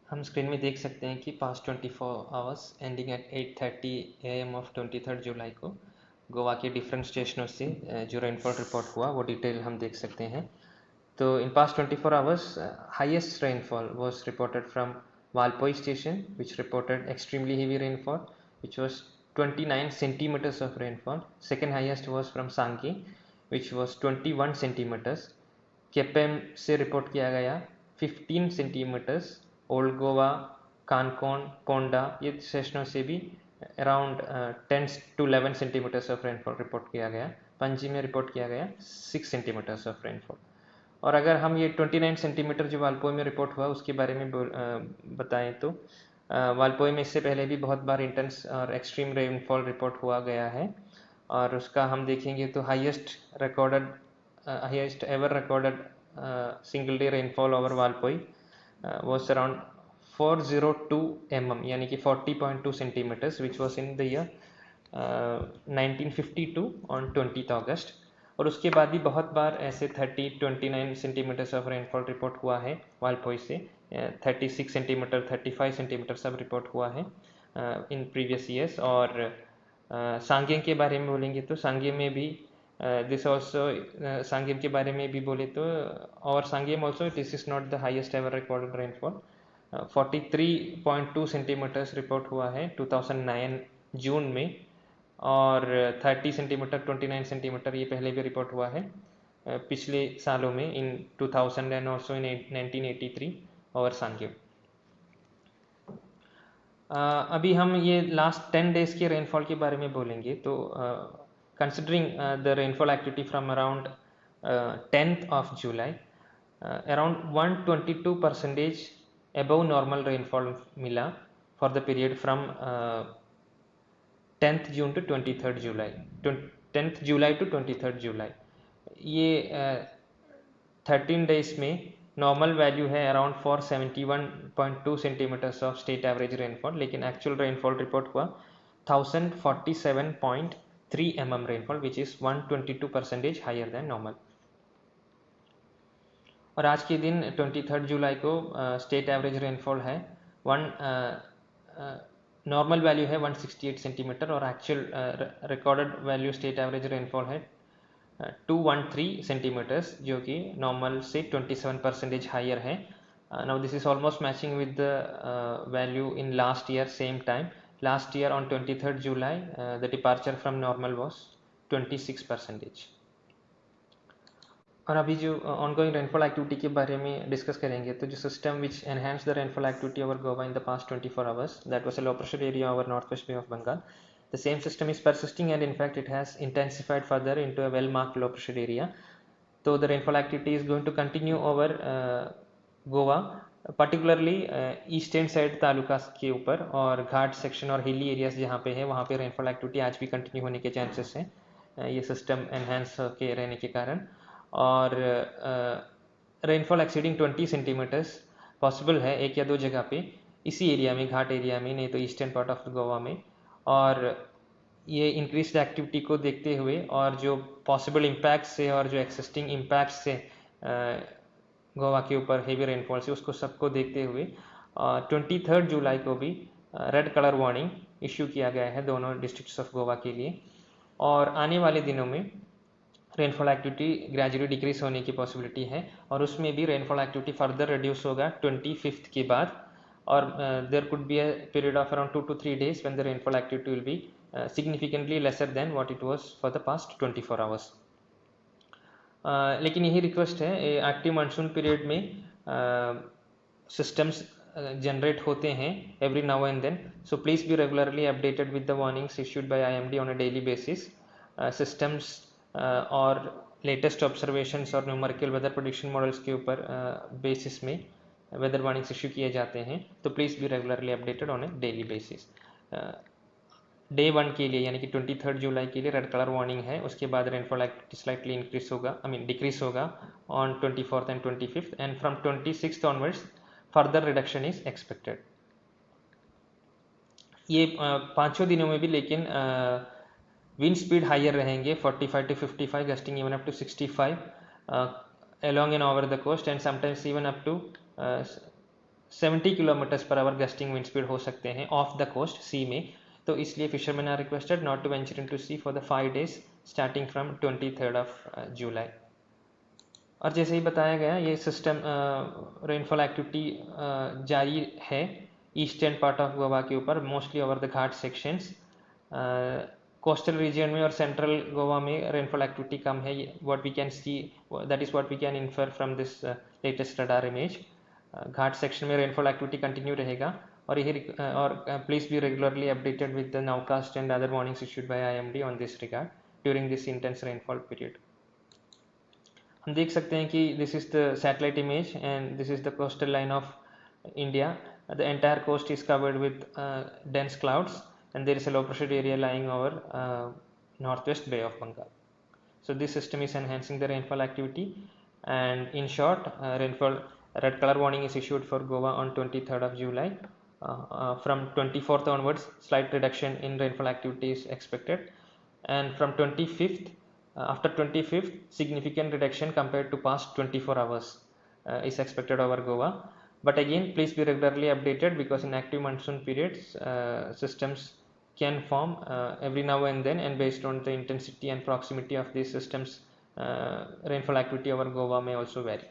हम स्क्रीन में देख सकते हैं कि past 24 hours ending eight 8:30 AM of 23 जुलाई को गोवा के डिफरेंट स्टेशनों से जो रेनफॉल रिपोर्ट हुआ वो डिटेल हम देख सकते हैं। तो in past 24 hours, highest rainfall was reported from Valpoi station, which reported extremely heavy rainfall, which was 29 centimeters of rainfall. Second highest was from Sanghi, which was 21 centimeters. Quepem से report किया गया 15 सेंटीमीटर्स। ओल्ड गोवा, कानकोन, पोंडा ये सेशनों से भी around 10 to 11 centimetres of rainfall report किया गया। पणजी में रिपोर्ट किया गया 6 सेंटीमीटर्स ऑफ रेनफॉल। और अगर हम ये 29 सेंटीमीटर जो वालपोई में रिपोर्ट हुआ उसके बारे में बताएं तो वालपोई में इससे पहले भी बहुत बार इंटेंस और एक्सट्रीम रेनफॉल रिपोर्ट हुआ गया है। और उसका हम देखेंगे तो highest ever recorded single day rainfall over Valpoi was around 402 mm यानी कि 40.2 centimeters, which was in the year 1952 on 20th August। और उसके बाद भी बहुत बार ऐसे 29 सेंटीमीटर्स ऑफ रेनफॉल रिपोर्ट हुआ है वालपोई से। 36 सेंटीमीटर 35 सेंटीमीटर सब रिपोर्ट हुआ है इन प्रीवियस ईयर्स। और सांगेम के बारे में बोलेंगे तो सांगेम में भी दिस ऑल्सो सांगेम के बारे में भी बोले तो और Sanguem also this is not the highest ever recorded rainfall. 43.2 centimetres report हुआ है 2009 जून में। और 30 सेंटीमीटर 29 सेंटीमीटर ये पहले भी रिपोर्ट हुआ है पिछले सालों में इन 2000 एंड ऑल्सो इन 1983 और सांगेम। अभी हम ये लास्ट 10 डेज के रेनफॉल के बारे में बोलेंगे। तो considering the rainfall activity from around 10th of July, around 122% above normal rainfall मिला for the period from 10th June to 23rd July, 10th July to 23rd July। ये 13 डेज में normal value है around 471.2 centimetres of state average rainfall, लेकिन actual rainfall report हुआ 1047.3 mm rainfall, which is 122% higher than normal. और आज के दिन 23rd जुलाई को स्टेट एवरेज रेनफॉल है नॉर्मल वैल्यू है 168 सेंटीमीटर और actual recorded value state average rainfall है 213 सेंटीमीटर्स, जो कि नॉर्मल से 27% हायर है। Now this is almost matching with the value in last year same time. Last year on 23rd July the departure from normal was 26%। और अभी जो ongoing rainfall activity के बारे में डिस्कस करेंगे तो जो system which enhance the rainfall activity over Goa in the past 24 hours, that was a low pressure area over north west bay of Bengal. The same system is persisting and in fact it has intensified further into a well marked low pressure area. So the rainfall activity is going to continue over Goa, particularly eastern side talukas के ऊपर और घाट section और hilly areas जहाँ पे है वहाँ पे rainfall activity आज भी कंटिन्यू होने के चांसेस हैं ये सिस्टम एनहेंस के रहने के कारण। और रेनफॉल एक्सीडिंग 20 सेंटीमीटर्स पॉसिबल है एक या दो जगह पे इसी एरिया में, घाट एरिया में, नहीं तो ईस्टर्न पार्ट ऑफ गोवा में। और ये इंक्रीज एक्टिविटी को देखते हुए और जो पॉसिबल इम्पैक्ट से और जो एक्सिस्टिंग इम्पैक्ट से गोवा के ऊपर हेवी रेनफॉल से उसको सबको देखते हुए 23rd जुलाई को भी रेड कलर वार्निंग इश्यू किया गया है दोनों डिस्ट्रिक्ट्स ऑफ गोवा के लिए। और आने वाले दिनों में रेनफॉल एक्टिविटी ग्रेजुअली डिक्रीज होने की पॉसिबिलिटी है और उसमें भी रेनफॉल एक्टिविटी फर्दर रिड्यूस होगा 25th के बाद। और there could be a period of around 2 to 3 days when the rainfall activity will be significantly lesser than what it was for the past 24 hours। लेकिन यही रिक्वेस्ट है, active monsoon period में systems generate होते हैं every now and then, so please be regularly updated with the warnings issued by IMD on a daily basis. Systems और latest observations और numerical weather prediction models के ऊपर basis में weather warnings issue किए जाते हैं, तो please be regularly updated on A daily basis. Day 1 के लिए यानी कि 23rd जुलाई के लिए रेड कलर वार्निंग है, उसके बाद रेनफॉल एक्टिविटी स्लाइटली इंक्रीज होगा, डिक्रीज होगा on 24th and 25th, and from 26th onwards further reduction is expected. ये पाँचों दिनों में भी लेकिन विंड स्पीड हायर रहेंगे 45 to 55, gusting even up to 65 along and over the coast and sometimes even up to 70 kilometres per hour gusting wind speed हो सकते हैं ऑफ द कोस्ट सी में। तो इसलिए fishermen are requested not to venture into sea for the 5 days starting from 23rd of July. और जैसे ही बताया गया ये सिस्टम रेनफॉल एक्टिविटी जारी है ईस्टर्न पार्ट ऑफ गोवा के ऊपर, mostly over the ghat sections. Coastal region में और सेंट्रल गोवा में रेनफॉल एक्टिविटी कम है, what we can see, that is what we can infer from this latest radar image. Ghat section में रेनफॉल एक्टिविटी कंटिन्यू रहेगा और यही और please be regularly updated with the nowcast and other warnings issued by IMD on this regard during this intense rainfall period. हम देख सकते हैं कि this is the satellite image and this is the coastal line of India. The entire coast is covered with dense clouds and there is a low pressure area lying over northwest Bay of Bengal. So this system is enhancing the rainfall activity, and in short, rainfall red color warning is issued for Goa on 23rd of July. From 24th onwards, slight reduction in rainfall activity is expected, and from 25th, after 25th, significant reduction compared to past 24 hours is expected over Goa. But again, please be regularly updated because in active monsoon periods, systems can form every now and then, and based on the intensity and proximity of these systems, rainfall activity over Goa may also vary.